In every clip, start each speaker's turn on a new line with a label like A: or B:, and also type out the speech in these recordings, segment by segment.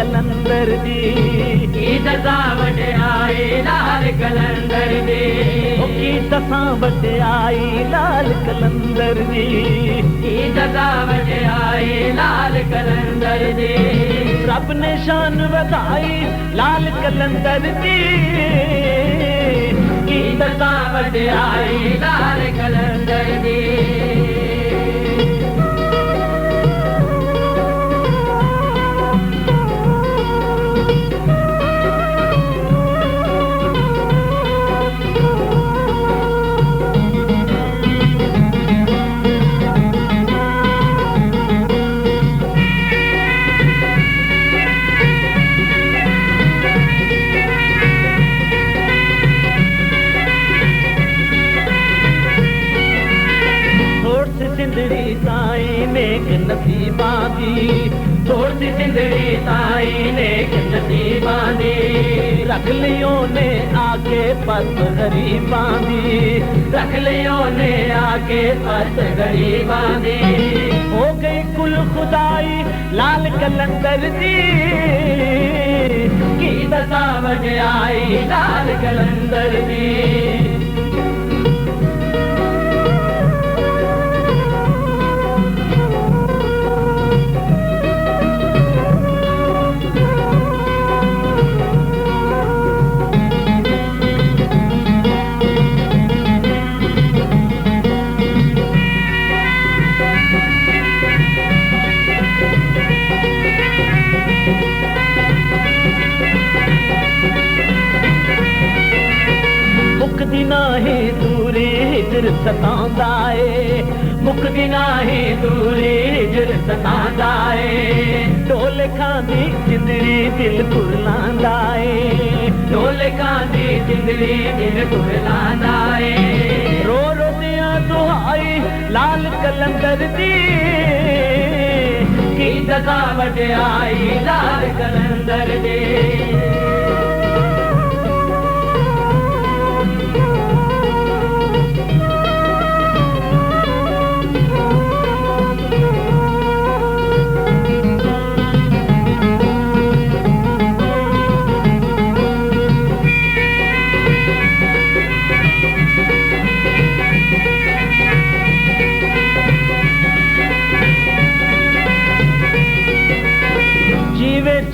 A: कलंदर दी
B: की दसा वड्याई लाल कलंदर दी
A: की दसा वड्याई लाल कलंदर दी
B: की दसा वड्याई लाल कलंदर दी
A: रब ने शान वधाई लाल कलंदर दी
B: की दसा वड्याई लाल कलंदर दी
A: सिंदड़ी ताई नेक नसीबा दी
B: थोड़ सी सिंदड़ी ताई नेक नसीबा दी
A: रख लियो ने आके पत गरीबा दी
B: रख लियो ने आके पत गरीबा दी
A: हो गई कुल खुदाई लाल कलंदर दी
B: की दसा वड्याई लाल कलंदर दी
A: मुकदी नाही दूरी हिजर सतांदा ए
B: मुकदी नाही दूरी हिजर सतांदा ए
A: ढोल खांदी जिंदड़ी दिल कुरलांदा ए
B: ढोल खांदी जिंदड़ी दिल कुरलांदा ए
A: रो रो दिया दुहाई लाल कलंदर दी
B: की दसा वड्याई लाल कलंदर दी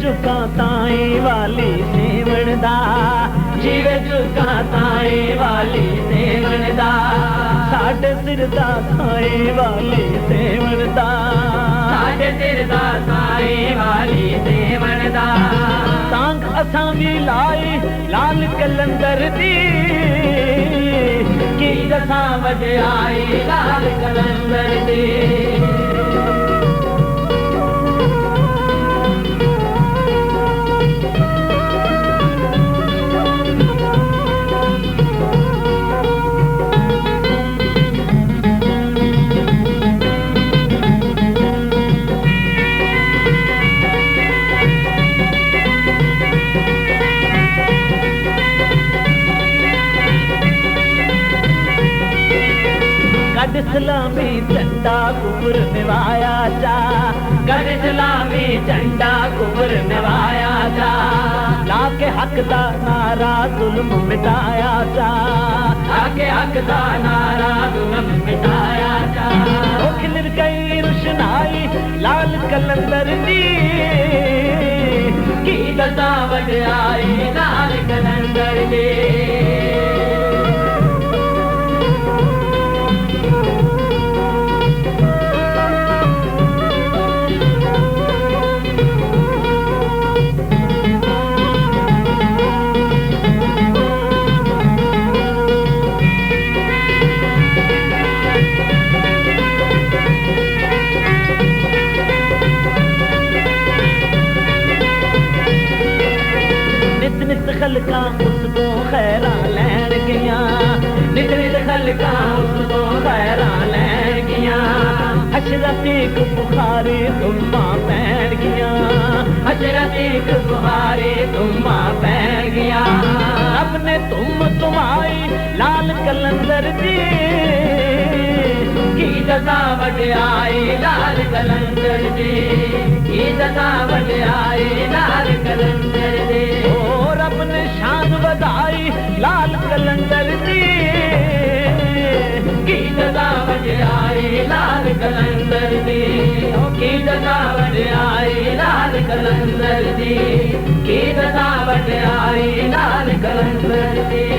A: झुका ताई वाली सेवण दा
B: जीवे झुका ताई वाली सेवण दा
A: साडे सिर दा ताई वाली सेवण दा
B: साडे सिर दा ताई वाली सेवण दा
A: तांग असां भी लाई लाल कलंदर दी
B: की दसा वड्याई लाल कलंदर दी
A: गड इस्लामी झंडा कुबर निभाया जा
B: गड इस्लामी झंडा कुबर निभाया जा
A: लाके हक दा नारा जुल्म मिटाया जा
B: लाके हक दा नारा जुल्म मिटाया जा
A: खिलर गई रुशनाई लाल कलंदर दी
B: की दसा वड्याई लाल कलंदर दी
A: खलका उसको खैरा लैन गया
B: नित नित खलका उसको खैरा लैन गया
A: हशरती बुखारी तुम्मा पैन गया
B: हशरती बुखारी तुम्मा पैन गया
A: अपने तुम तुम्हारी लाल कलंदर दी
B: की दसा वॾियाई लाल कलंदर दी, की दसा वॾियाई लाल कलंदर दी।
A: ओ रब ने शान वधाई लाल कलंदर दी,
B: की दसा वॾियाई लाल कलंदर दी, की दसा वॾियाई लाल कलंदर दी, की दसा वॾियाई लाल कलंदर दी।